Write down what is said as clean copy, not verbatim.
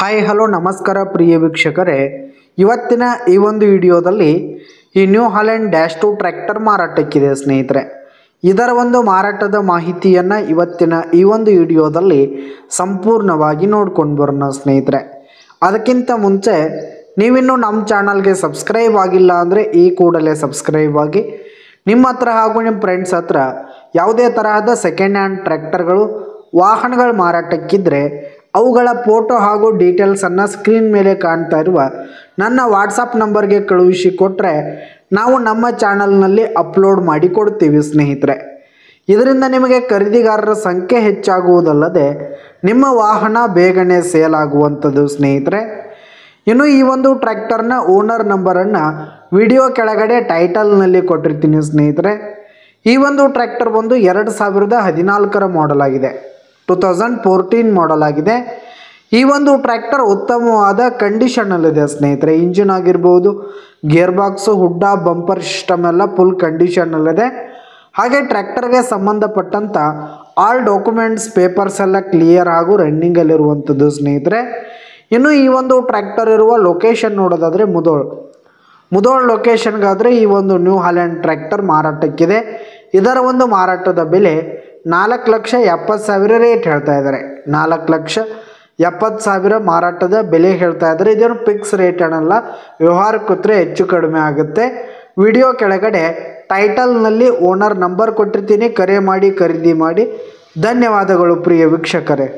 Hi hello ನಮಸ್ಕಾರ ಪ್ರಿಯ ವೀಕ್ಷಕರೇ, ಇವತ್ತಿನ ಈ ಒಂದು ವಿಡಿಯೋದಲ್ಲಿ ಈ ನ್ಯೂ ಹಾಲೆಂಡ್ -2 ಟ್ರ್ಯಾಕ್ಟರ್ ಮಾರಾಟಕ್ಕಿದೆ ಸ್ನೇಹಿತರೆ. ಇದರ ಒಂದು ಮಾರಾಟದ ಮಾಹಿತಿಯನ್ನು ಇವತ್ತಿನ ಈ ಒಂದು ವಿಡಿಯೋದಲ್ಲಿ ಸಂಪೂರ್ಣವಾಗಿ ನೋಡ್ಕೊಂಡು ಬರೋಣ ಸ್ನೇಹಿತರೆ. ಅದಕ್ಕಿಂತ ಮುಂಚೆ ನೀವಿನ್ನೂ ನಮ್ಮ ಚಾನಲ್ಗೆ ಸಬ್ಸ್ಕ್ರೈಬ್ ಆಗಿಲ್ಲ ಅಂದರೆ ಈ ಕೂಡಲೇ ಸಬ್ಸ್ಕ್ರೈಬ್ ಆಗಿ. ನಿಮ್ಮ ಹತ್ರ ಹಾಗೂ ನಿಮ್ಮ ಫ್ರೆಂಡ್ಸ್ ಹತ್ರ ಯಾವುದೇ ತರಹದ ಸೆಕೆಂಡ್ ಹ್ಯಾಂಡ್ ಟ್ರ್ಯಾಕ್ಟರ್ಗಳು ವಾಹನಗಳು ಮಾರಾಟಕ್ಕಿದ್ರೆ ಅವುಗಳ ಫೋಟೋ ಹಾಗೂ ಡೀಟೇಲ್ಸನ್ನು ಸ್ಕ್ರೀನ್ ಮೇಲೆ ಕಾಣ್ತಾ ಇರುವ ನನ್ನ ವಾಟ್ಸಪ್ ನಂಬರ್ಗೆ ಕಳುಹಿಸಿ ಕೊಟ್ಟರೆ ನಾವು ನಮ್ಮ ಚಾನಲ್ನಲ್ಲಿ ಅಪ್ಲೋಡ್ ಮಾಡಿ ಕೊಡ್ತೀವಿ ಸ್ನೇಹಿತರೆ. ಇದರಿಂದ ನಿಮಗೆ ಖರೀದಿಗಾರರ ಸಂಖ್ಯೆ ಹೆಚ್ಚಾಗುವುದಲ್ಲದೆ ನಿಮ್ಮ ವಾಹನ ಬೇಗನೆ ಸೇಲ್ ಆಗುವಂಥದ್ದು ಸ್ನೇಹಿತರೆ. ಇನ್ನು ಈ ಒಂದು ಟ್ರ್ಯಾಕ್ಟರ್ನ ಓನರ್ ನಂಬರನ್ನು ವಿಡಿಯೋ ಕೆಳಗಡೆ ಟೈಟಲ್ನಲ್ಲಿ ಕೊಟ್ಟಿರ್ತೀನಿ ಸ್ನೇಹಿತರೆ. ಈ ಒಂದು ಟ್ರ್ಯಾಕ್ಟರ್ ಬಂದು 2014ರ ಮಾಡೆಲ್ ಆಗಿದೆ, 2014 ಮಾಡೆಲ್ ಆಗಿದೆ. ಈ ಒಂದು ಟ್ರ್ಯಾಕ್ಟರ್ ಉತ್ತಮವಾದ ಕಂಡೀಷನಲ್ಲಿದೆ ಸ್ನೇಹಿತರೆ. ಇಂಜಿನ್ ಆಗಿರ್ಬೋದು, ಗೇರ್ ಬಾಕ್ಸು, ಹುಡ್ಡ, ಬಂಪರ್ ಸಿಸ್ಟಮ್ ಎಲ್ಲ ಫುಲ್ ಕಂಡೀಷನಲ್ಲಿದೆ. ಹಾಗೆ ಟ್ರ್ಯಾಕ್ಟರ್ಗೆ ಸಂಬಂಧಪಟ್ಟಂಥ ಆಲ್ ಡಾಕ್ಯುಮೆಂಟ್ಸ್ ಪೇಪರ್ಸ್ ಎಲ್ಲ ಕ್ಲಿಯರ್ ಹಾಗೂ ರನ್ನಿಂಗಲ್ಲಿರುವಂಥದ್ದು ಸ್ನೇಹಿತರೆ. ಇನ್ನು ಈ ಒಂದು ಟ್ರ್ಯಾಕ್ಟರ್ ಇರುವ ಲೊಕೇಶನ್ ನೋಡೋದಾದರೆ ಮುಧೋಳ್ ಲೊಕೇಶನ್ಗಾದರೆ ಈ ಒಂದು ನ್ಯೂ ಹಾಲೆಂಡ್ ಟ್ರ್ಯಾಕ್ಟರ್ ಮಾರಾಟಕ್ಕಿದೆ. ಇದರ ಒಂದು ಮಾರಾಟದ ಬೆಲೆ 4,70,000 ರೇಟ್ ಹೇಳ್ತಾ ಇದ್ದಾರೆ. 4,70,000 ಮಾರಾಟದ ಬೆಲೆ ಹೇಳ್ತಾ ಇದ್ದಾರೆ. ಇದೇನು ಫಿಕ್ಸ್ ರೇಟ್ ಅನ್ನಲ್ಲ, ವ್ಯವಹಾರಕ್ಕೆ ಹೆಚ್ಚು ಕಡಿಮೆ ಆಗುತ್ತೆ. ವಿಡಿಯೋ ಕೆಳಗಡೆ ಟೈಟಲ್ನಲ್ಲಿ ಓನರ್ ನಂಬರ್ ಕೊಟ್ಟಿರ್ತೀನಿ, ಕರೆ ಮಾಡಿ ಖರೀದಿ ಮಾಡಿ. ಧನ್ಯವಾದಗಳು ಪ್ರಿಯ ವೀಕ್ಷಕರೇ.